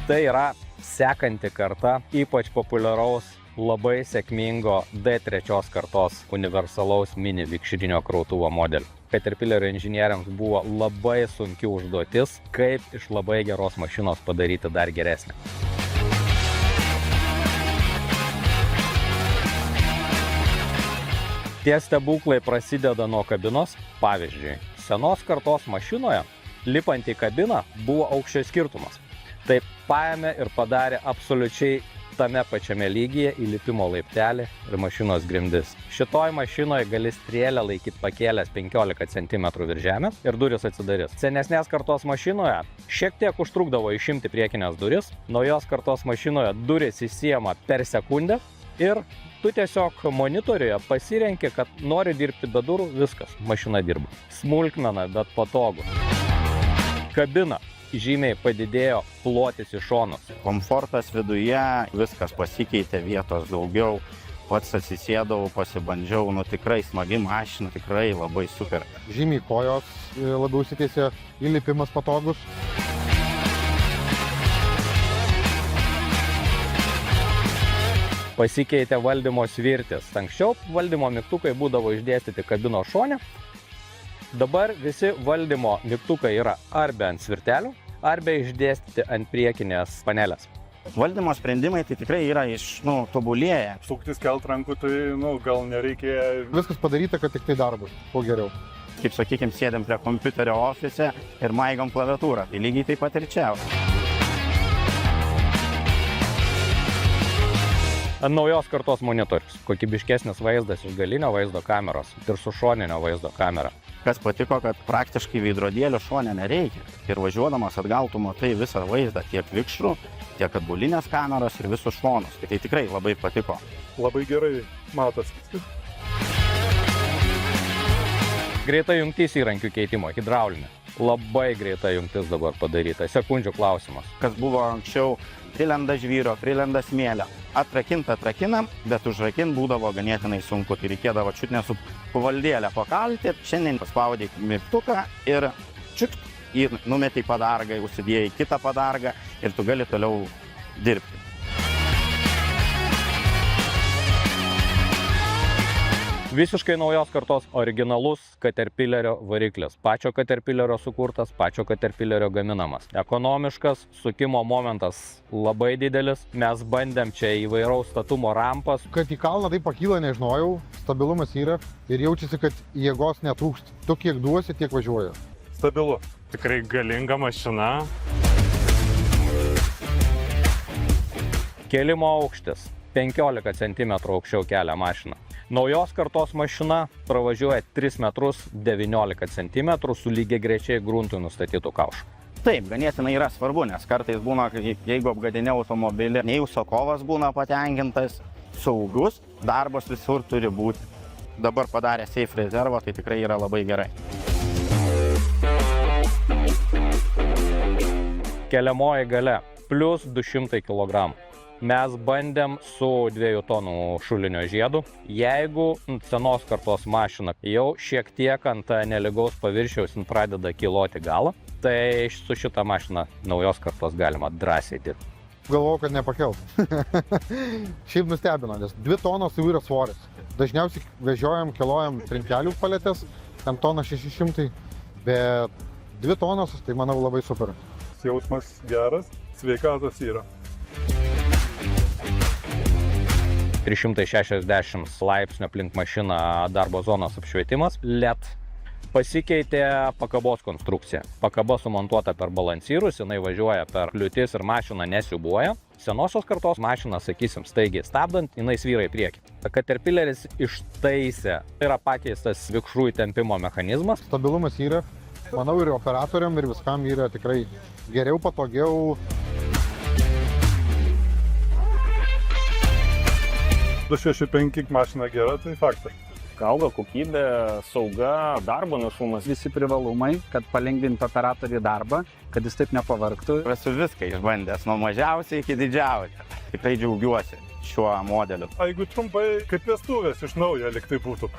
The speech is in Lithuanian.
Tai yra sekanti karta ypač populiaraus, labai sėkmingo D3 kartos universalaus mini vikšrinio krautuvo modelio. Caterpillar inžinieriams buvo labai sunki užduotis, kaip iš labai geros mašinos padaryti dar geresnę. Tie stebuklai prasideda nuo kabinos. Pavyzdžiui, senos kartos mašinoje lipant į kabiną buvo aukščio skirtumas. Tai paėmė ir padarė absoliučiai tame pačiame lygyje įlipimo laiptelį ir mašinos grindis. Šitoj mašinoje gali strėlę laikyti pakėlęs 15 cm virš žemės ir durys atsidarys. Senesnės kartos mašinoje šiek tiek užtrukdavo išimti priekinės duris, naujos kartos mašinoje durys įsiema per sekundę ir tu tiesiog monitoriuje pasirenki, kad nori dirbti be durų, viskas, mašina dirba. Smulkmena, bet patogu. Kabina žymiai padidėjo, plotis į šonus. Komfortas viduje, viskas pasikeitė, vietos daugiau. Pats atsisėdau, pasibandžiau, tikrai smagi mašina, tikrai labai super. Žymiai kojos labiau užsitiesė, įlipimas patogus. Pasikeitė valdymo svirtis. Anksčiau valdymo mygtukai būdavo išdėstyti kabino šone. Dabar visi valdymo mygtukai yra arba ant svirtelių, arba išdėstyti ant priekinės panelės. Valdymo sprendimai tai tikrai yra tobulėję. Suktis kelt rankų, tai gal nereikia. Viskas padaryta, kad tik tai darbus, kuo geriau. Kaip sakykime, sėdėm prie kompiuterio ofise ir maigom klaviatūrą. Tai lygiai taip pat ir čia. Ant naujos kartos monitorius. Kokybiškesnis vaizdas iš galinio vaizdo kameros ir su šoninio vaizdo kamera. Kas patiko, kad praktiškai veidrodėlio šone nereikia. Ir važiuodamas atgal tu matai visą vaizdą, tiek vikšrų, tiek atbulinės kameros ir visus šonus. Tai tikrai labai patiko. Labai gerai matosi. Greita jungtis įrankių keitimo, hidraulinė. Labai greita jungtis dabar padaryta, sekundžių klausimas. Kas buvo anksčiau, prilenda žvyro, prilenda smėlio. Atrakinam, bet užrakint būdavo ganėtinai sunku. Tai reikėdavo čiut su kuvaldėlę pakalti. Šiandien paspaudai mygtuką ir čiukt, numetei padargą, užsidėjai kitą padargą ir tu gali toliau dirbti. Visiškai naujos kartos originalus Caterpillario variklis. Pačio Caterpillario sukurtas, pačio Caterpillario gaminamas. Ekonomiškas, sukimo momentas labai didelis. Mes bandėm čia įvairaus statumo rampas. Kad į kalną tai pakyla, nežinojau, stabilumas yra ir jaučiasi, kad jėgos netrūksta. Tu kiek duosi, tiek važiuoja. Stabilu. Tikrai galinga mašina. Kelimo aukštis 15 cm aukščiau kelia mašiną. Naujos kartos mašina pravažiuoja 3 metrus 19 cm su lygiagrečiai gruntui nustatytų kaušų. Taip, ganėtinai yra svarbu, nes kartais būna, jeigu apgadini automobilį, nei užsakovas būna patenkintas, saugus, darbas visur turi būti. Dabar padarė safe rezervą, tai tikrai yra labai gerai. Keliamoji galia plus 200 kg. Mes bandėm su 2 tonų šulinio žiedu. Jeigu senos kartos mašina jau šiek tiek ant nelygaus paviršiaus pradeda kiloti galą, tai su šitą mašiną naujos kartos galima drąsiai dirbti. Galvojau, kad nepakelt. Šiaip nustebino, nes 2 tonos jau yra svoris. Dažniausiai vežiojam, kilojam trinkelių paletės, ten tona 600, bet 2 tonos, tai manau labai super. Jausmas geras, sveikatos yra. 360 laipsnių aplink mašiną darbo zonos apšvietimas, LED. Pasikeitė pakabos konstrukcija. Pakaba sumontuota per balansyrus, jinai važiuoja per kliūtis ir mašina nesiūbuoja. Senosios kartos mašina, sakysim, staigiai stabdant, jinai svyra į priekį. Caterpillaris ištaisė, yra pakeistas vikšrų įtempimo mechanizmas. Stabilumas yra, manau, ir operatoriam, ir viskam yra tikrai geriau, patogiau. 265 mašina gera, tai faktas. Auga kokybė, sauga, darbo našumas. Visi privalumai, kad palengvintų operatorių darbą, kad jis taip nepavargtų. Esu viską išbandęs, nuo mažiausiai iki didžiausio. Tikrai džiaugiuosi šiuo modeliu. Jeigu trumpai, kaip vestuvės iš naujo lyg tai būtų.